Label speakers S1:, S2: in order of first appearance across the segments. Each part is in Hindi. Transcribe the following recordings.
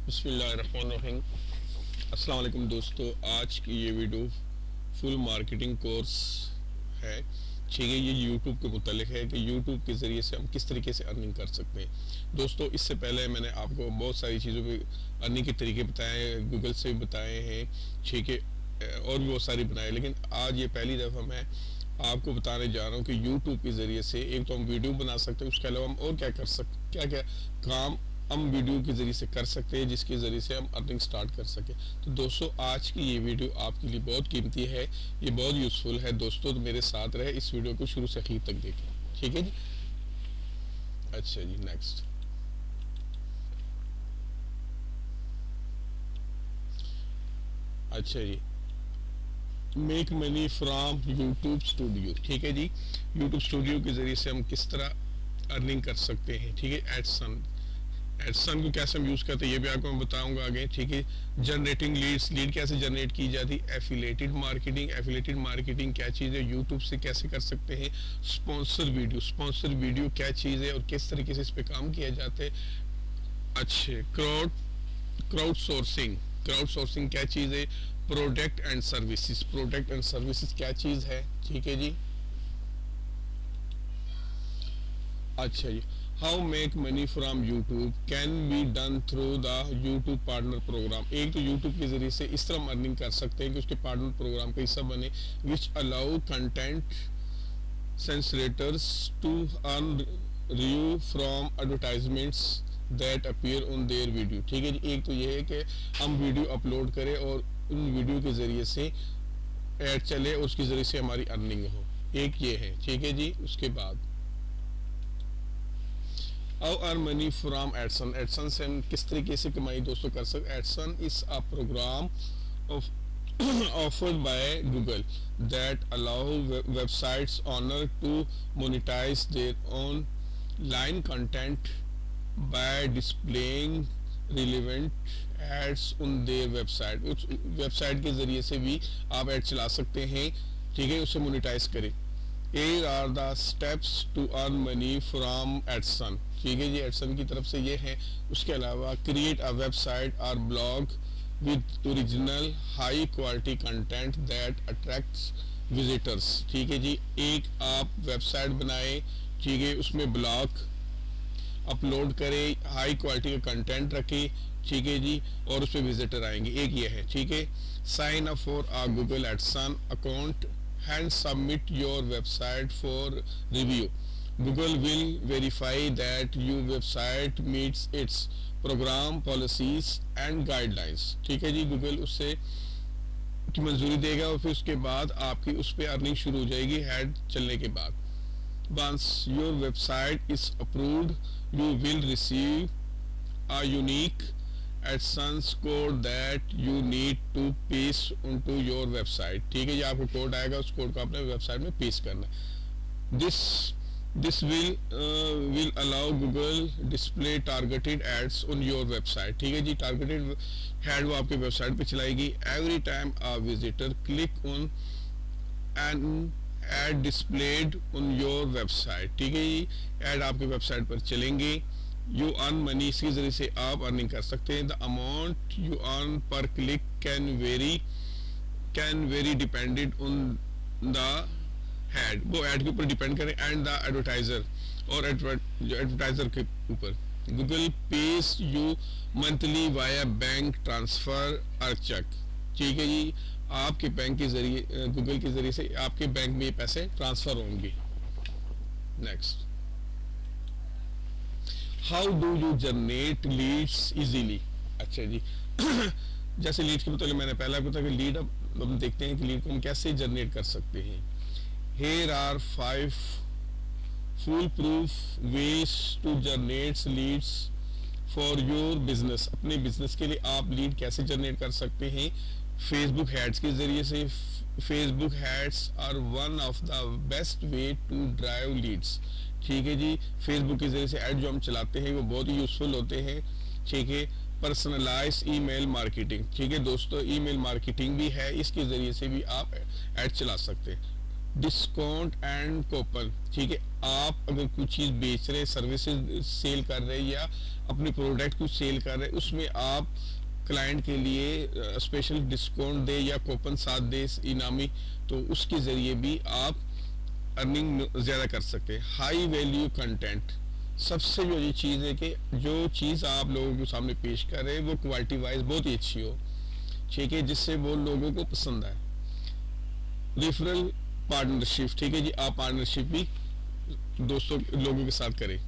S1: बिस्मिल्लाहिर्रहमानिर्रहीम। अस्सलाम वालेकुम दोस्तों, आज की ये वीडियो फुल मार्केटिंग कोर्स है। ठीक है, ये यूट्यूब के मुतालिक है कि यूट्यूब के ज़रिए से हम किस तरीके से अर्निंग कर सकते हैं। दोस्तों, इससे पहले मैंने आपको बहुत सारी चीज़ों पे अर्निंग के तरीके बताए हैं, गूगल से भी बताए हैं, ठीक है, और भी बहुत सारी बनाए, लेकिन आज ये पहली दफ़ा मैं आपको बताने जा रहा हूँ कि यूट्यूब के ज़रिए से एक तो हम वीडियो बना सकते हैं, उसके अलावा हम और क्या कर सकते, क्या क्या काम हम वीडियो के ज़रिए से कर सकते हैं जिसके ज़रिए से हम अर्निंग स्टार्ट कर सकें। तो दोस्तों, आज की ये वीडियो आपके लिए बहुत कीमती है, ये बहुत यूज़फुल है दोस्तों, तो मेरे साथ रहे, इस वीडियो को शुरू से आखिर तक देखें। ठीक है जी। अच्छा जी, नेक्स्ट। अच्छा जी, make money from YouTube studio. ठीक है जी, यूट्यूब स्टूडियो के ज़रिए से हम किस तरह अर्निंग कर सकते हैं। ठीक है, एडसन एडसन को कैसे हम यूज़ करते हैं ये भी आपको मैं बताऊंगा आगे। ठीक है, जनरेटिंग लीड्स, लीड कैसे जनरेट की जाती है। एफिलेटेड मार्केटिंग, एफिलेटेड मार्केटिंग क्या चीज़ है, यूट्यूब से कैसे कर सकते हैं। स्पॉन्सर वीडियो, स्पॉन्सर वीडियो क्या चीज़ है और किस तरीके से इस पर काम किया जाता है। अच्छे, क्राउड सोर्सिंग, क्राउड सोर्सिंग क्या चीज़ है। Product and services, product and services क्या चीज़ है। ठीक है जी। अच्छा जी, how make money from YouTube can be done through the YouTube partner programme. एक तो यूट्यूब के ज़रिए से इस तरह हम अर्निंग कर सकते हैं कि उसके पार्टनर प्रोग्राम का हिस्सा बने, which allow content creators to earn revenue from advertisements that appear on their video. ठीक है जी, एक तो ये है कि हम वीडियो अपलोड करें और उन वीडियो के ज़रिए से ऐड चले और उसके ज़रिए से हमारी अर्निंग हो, एक ये है। ठीक है जी, उसके बाद how earn money from AdSense, AdSense से हम किस तरीके से कमाई दोस्तों कर सकते। AdSense is a programme of offered by Google that allow websites owner to monetize their online content by displaying relevant ads on their website। उस वेबसाइट के ज़रिए से भी आप ऐड चला सकते हैं, ठीक है, उसे मोनेटाइज करें। Here are the steps to earn money from AdSense। ठीक है जी, एडसन की तरफ से ये है। उसके अलावा क्रिएट अ वेबसाइट और blog with original high quality content that attracts visitors. ठीक है जी, एक आप वेबसाइट बनाएं, ठीक है, उसमें ब्लॉग अपलोड करें, हाई क्वालिटी का कंटेंट रखें, ठीक है जी, और उस पर विजिटर आएंगे, एक ये है। ठीक है, sign up for a Google AdSense account and submit your website for review. Google will verify that your website meets its program policies and guidelines। ठीक है जी, गूगल उससे की मंजूरी देगा और फिर उसके बाद आपकी उस पर अर्निंग शुरू हो जाएगी हेड चलने के बाद। Once your website is approved, you will receive a unique AdSense code that you need to paste onto your website. ठीक है, ये आपको कोड आएगा, उस कोड को अपने वेबसाइट में पेस्ट करना है। This will allow Google display targeted ads on your website. ठीक है जी, टारगेटेड एड वो आपके वेबसाइट पे चलाएगी। Every time a visitor click on an ad displayed on your website. ठीक है जी, एड आपके वेबसाइट पर चलेंगे। यू अर्न मनी, इसके ज़रिए से आप अर्निंग कर सकते हैं। The amount you earn per click can very depended on the ad, वो एड के ऊपर डिपेंड करें, एंड द एडवर्टाइजर, और एडवर्टाइजर के ऊपर। Google pays you monthly via bank transfer और चेक। ठीक है जी, आपके बैंक के जरिए, गूगल के जरिए से आपके बैंक में ये पैसे ट्रांसफर होंगे। Next, how do you generate Leeds easily. अच्छा जी जैसे लीड के मतलब मैंने पहले आपको बताया कि लीड, अब हम देखते हैं कि लीड को हम कैसे जनरेट कर सकते हैं। Here are 5 foolproof ways to generate leads for your business. अपने बिजनेस के लिए आप लीड कैसे जनरेट कर सकते हैं। फेसबुक एड्स के जरिए से। Facebook ads are one of the best way to drive leads. ठीक है जी, फेसबुक के जरिए से ऐड जो हम चलाते हैं वो बहुत ही यूजफुल होते हैं। ठीक है, पर्सनलाइज ईमेल मार्केटिंग। ठीक है दोस्तों, ईमेल मार्केटिंग भी है, इसके ज़रिए से भी आप ऐड चला सकते हैं। Discount and coupon. ठीक है, आप अगर कुछ चीज़ बेच रहे, सर्विसेज सेल कर रहे या अपने प्रोडक्ट को सेल कर रहे, उसमें आप क्लाइंट के लिए स्पेशल डिस्काउंट दे या कूपन साथ दे इनामी, तो उसके ज़रिए भी आप अर्निंग ज़्यादा कर सकते हैं। हाई वैल्यू कंटेंट सबसे जो ये चीज़ है कि जो चीज़ आप लोगों के सामने पेश कर रहे हैं वो क्वालिटी वाइज बहुत ही अच्छी हो, ठीक है, जिससे वो लोगों को पसंद आए। रेफरल पार्टनरशिप, ठीक है जी, आप पार्टनरशिप भी दोस्तों लोगों के साथ करें।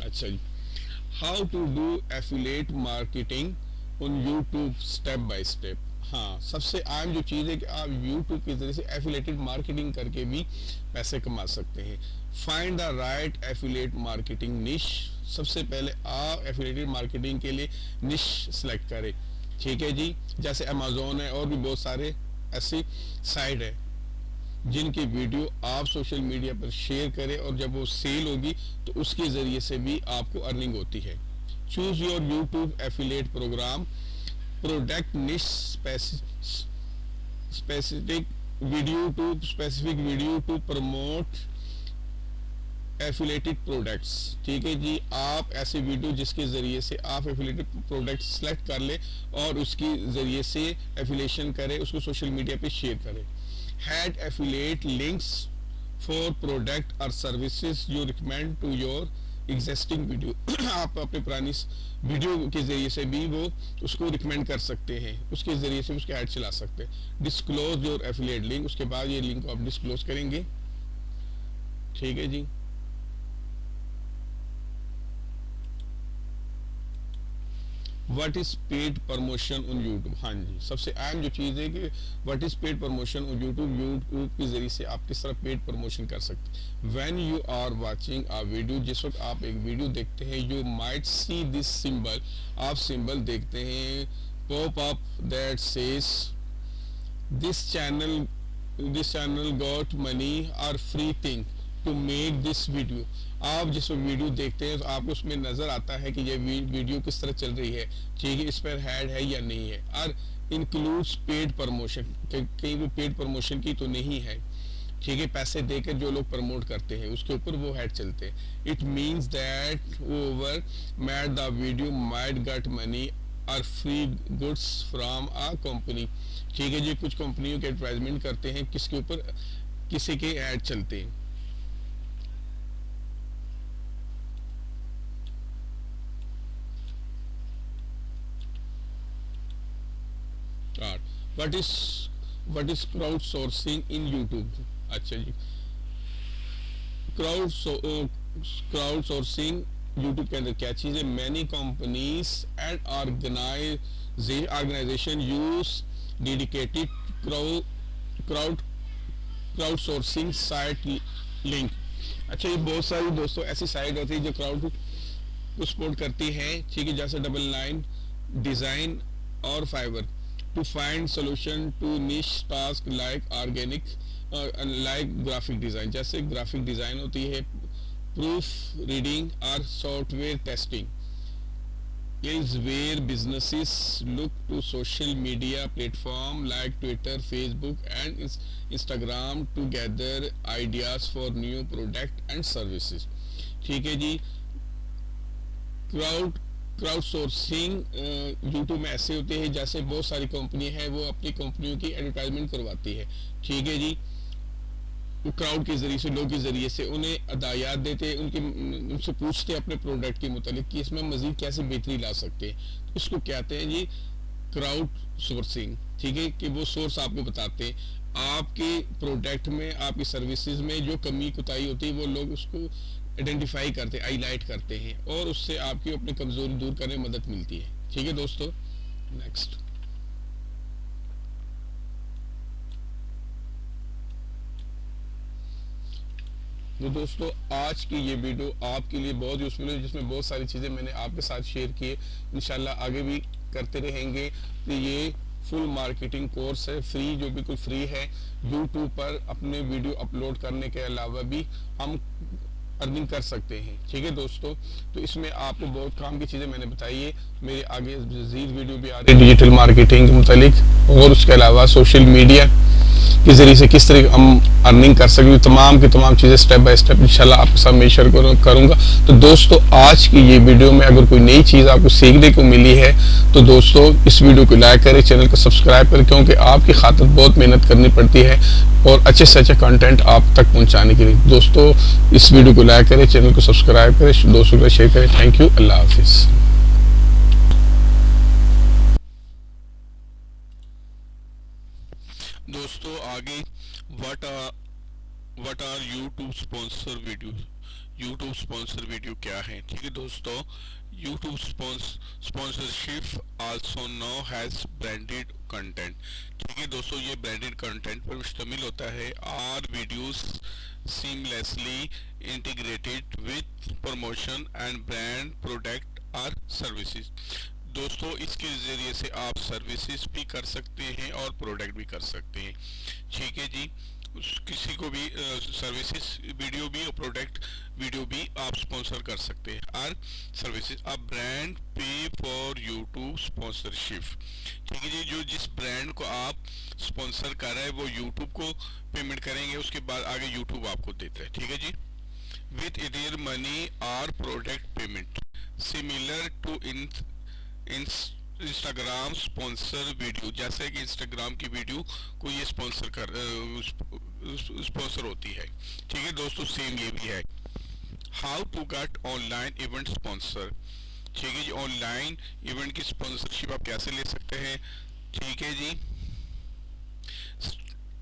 S1: अच्छा जी, how to do affiliate marketing on YouTube step by step. हाँ, सबसे आम जो चीज़ है कि आप यूट्यूब के जरिए से एफिलिएटेड मार्केटिंग करके भी पैसे कमा सकते हैं। Find the right affiliate marketing निश। सबसे पहले आप एफिलिएटेड मार्केटिंग के लिए निश सेलेक्ट करें, ठीक है जी। जैसे अमेजोन है और भी बहुत सारे ऐसी साइट है जिनकी वीडियो आप सोशल मीडिया पर शेयर करें और जब वो सेल होगी तो उसके ज़रिए से भी आपको अर्निंग होती है। Choose your YouTube affiliate programme, product niche, specific video to promote affiliated products. ठीक है जी, आप ऐसे वीडियो जिसके ज़रिए से आप एफिलेटेड प्रोडक्ट सेलेक्ट कर ले और उसके ज़रिए से एफिलेशन करें, उसको सोशल मीडिया पे शेयर करें। Add affiliate links for product और services you recommend to your existing video. आप अपने पुरानी वीडियो के ज़रिए से भी वो उसको रिकमेंड कर सकते हैं, उसके ज़रिए से उसके ऐड चला सकते हैं। डिस्क्लोज योर एफिलेट लिंक, उसके बाद ये लिंक को आप डिस्क्लोज करेंगे, ठीक है जी। What is paid promotion on YouTube. हाँ जी, सबसे अहम जो चीज़ है कि what is paid promotion on YouTube. YouTube के जरिए से आप किस तरह पेड प्रमोशन कर सकते हैं। When you are watching a video, जिस वक्त आप एक वीडियो देखते हैं, you might see this symbol, आप सिंबल देखते हैं pop up that says this channel got money और free thing to make this video. आप जिस वीडियो देखते हैं तो आपको उसमें नज़र आता है कि ये वीडियो किस तरह चल रही है, ठीक है, इस पर हैड है या नहीं है, और इंक्लूड्स पेड प्रमोशन, कहीं वो पेड प्रमोशन की तो नहीं है, ठीक है, पैसे देकर जो लोग प्रमोट करते हैं उसके ऊपर वो हैड चलते हैं। It means that over made the video might get money और free goods from a company. ठीक है जी, कुछ कंपनियों के एडवर्टाइजमेंट करते हैं, किसके ऊपर, किसी के ऐड चलते हैं। What is crowd sourcing in YouTube. अच्छा जी, क्राउड सोर्सिंग यूट्यूब के अंदर क्या चीज़ है। Many companies and organization use dedicated crowdsourcing site link. अच्छा, ये बहुत सारी दोस्तों ऐसी साइट होती है जो क्राउड को सपोर्ट करती है, ठीक है, जैसे डबल नाइन, डिज़ाइन और fibre to find solution to niche task like organic like graphic design। जैसे ग्राफिक डिज़ाइन होती है, प्रूफ रीडिंग और software testing is where businesses look to social media platform like Twitter, Facebook and Instagram to gather ideas for new product and services। ठीक है जी, क्राउड सोर्सिंग यूट्यूब में ऐसे होते हैं जैसे बहुत सारी कंपनी है वो अपनी कंपनियों की एडवर्टाइजमेंट करवाती है, ठीक है जी, क्राउड के जरिए से, लोग के जरिए से उन्हें अदायात देते हैं, उनसे पूछते हैं अपने प्रोडक्ट के मुतालिक कि इसमें मजीद कैसे बेहतरी ला सकते हैं। इसको कहते हैं जी क्राउड सोर्सिंग, ठीक है, कि वो सोर्स आपको बताते हैं आपके प्रोडक्ट में, आपकी सर्विसेज में जो कमी कुताही होती है वो लोग उसको आइडेंटिफाई करते हैं, हाईलाइट करते हैं और उससे आपकी अपनी कमजोरी दूर करने में मदद मिलती है। ठीक है दोस्तों, नेक्स्ट। तो दोस्तों आज की ये वीडियो आपके लिए बहुत यूजफुल है, जिसमें बहुत सारी चीज़ें मैंने आपके साथ शेयर की है, इंशाल्लाह आगे भी करते रहेंगे। तो ये फुल मार्केटिंग कोर्स है, फ्री, जो बिल्कुल फ्री है। यूट्यूब पर अपने वीडियो अपलोड करने के अलावा भी हम अर्निंग कर सकते हैं, ठीक है दोस्तों। तो इसमें आपको बहुत काम की चीज़ें मैंने बताई है, मेरे आगे मज़ीद वीडियो भी आ रही है डिजिटल मार्केटिंग के मुतालिक और उसके अलावा सोशल मीडिया के ज़रिए से किस तरह हम अर्निंग कर सकते, तमाम की तमाम चीज़ें स्टेप बाय स्टेप इंशाल्लाह आपके साथ मैं शेयर करूँगा। तो दोस्तों आज की ये वीडियो में अगर कोई नई चीज़ आपको सीखने को मिली है तो दोस्तों इस वीडियो को लाइक करें, चैनल को सब्सक्राइब करें, क्योंकि आपकी खातिर बहुत मेहनत करनी पड़ती है और अच्छे से अच्छा कंटेंट आप तक पहुंचाने के लिए। दोस्तों इस वीडियो को लाइक करें, चैनल को सब्सक्राइब करें, दोस्तों को शेयर करें। थैंक यू, अल्लाह हाफिज़।
S2: दोस्तों आगे what our YouTube sponsor video, YouTube sponsor video क्या है। ठीक है दोस्तों, YouTube sponsorship also now has branded content. ठीक है दोस्तों, ये ब्रांडेड कंटेंट पर मुश्तमिल होता है। Are videos seamlessly integrated with promotion and brand product or services. दोस्तों इसके ज़रिए से आप सर्विसेज भी कर सकते हैं और प्रोडक्ट भी कर सकते हैं। ठीक है जी, किसी को भी सर्विसेज वीडियो भी और प्रोडक्ट वीडियो भी आप स्पॉन्सर कर सकते हैं। और सर्विसेज अ ब्रांड पे फॉर यूट्यूब स्पॉन्सरशिप। ठीक है जी, जो जिस ब्रांड को आप स्पॉन्सर कर रहे हैं वो यूट्यूब को पेमेंट करेंगे, उसके बाद आगे यूट्यूब आपको देता है। ठीक है जी, विथ इधर मनी और product payment similar to Instagram sponsor video. जैसे कि इंस्टाग्राम की वीडियो को ये स्पॉन्सर होती है। ठीक है दोस्तों, सेम ये भी है। How to get online event sponsor. ठीक है जी, ऑनलाइन इवेंट की स्पॉन्सरशिप आप कैसे ले सकते हैं। ठीक है जी,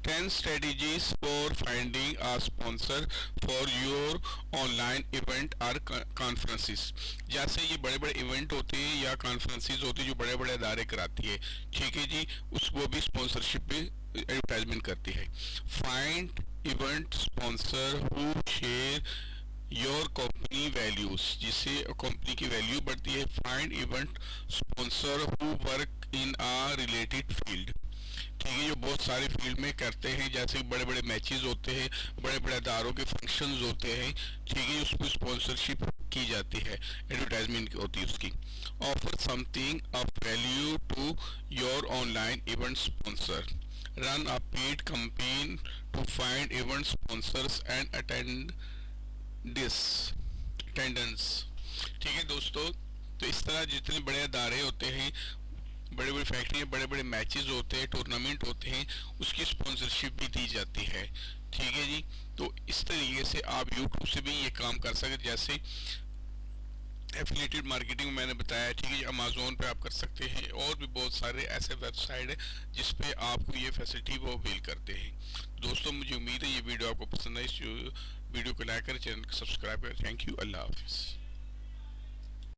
S2: 10 strategies for finding a sponsor for your online event or conferences। जैसे ये बड़े बड़े इवेंट होते हैं या कॉन्फ्रेंसेस होती है जो बड़े बड़े अदारे कराती है। ठीक है जी, उसको भी स्पॉन्सरशिप पे एडवर्टाइजमेंट करती है। Find event sponsor who share your company values, जिससे कंपनी की वैल्यू बढ़ती है। Find event sponsor who work in a related field. ठीक है, जो बहुत सारे फील्ड में करते हैं, जैसे बड़े बड़े मैचेस होते हैं, बड़े बड़े अदारों के फंक्शंस होते हैं। ठीक है, उसको स्पॉन्सरशिप की जाती है, एडवर्टाइजमेंट होती है उसकी। Offer something of value to your online event sponsor. Run a paid campaign to find event sponsors and attendance. ठीक है दोस्तों, तो इस तरह जितने बड़े अदारे होते हैं, बड़े बड़े फैक्ट्री, बड़े बड़े मैचेस होते हैं, टूर्नामेंट होते हैं, उसकी स्पॉन्सरशिप भी दी जाती है। ठीक है जी, तो इस तरीके से आप यूट्यूब से भी ये काम कर सकते, जैसे एफिलिएटेड मार्केटिंग मैंने बताया। ठीक है, अमेज़न पे आप कर सकते हैं, और भी बहुत सारे ऐसे वेबसाइट है जिस पे आपको ये फैसिलिटी वो अवेल करते हैं। दोस्तों मुझे उम्मीद है ये वीडियो आपको पसंद आई। इस वीडियो को लाइक करें, चैनल को सब्सक्राइब करें। थैंक यू, अल्लाह हाफिज़।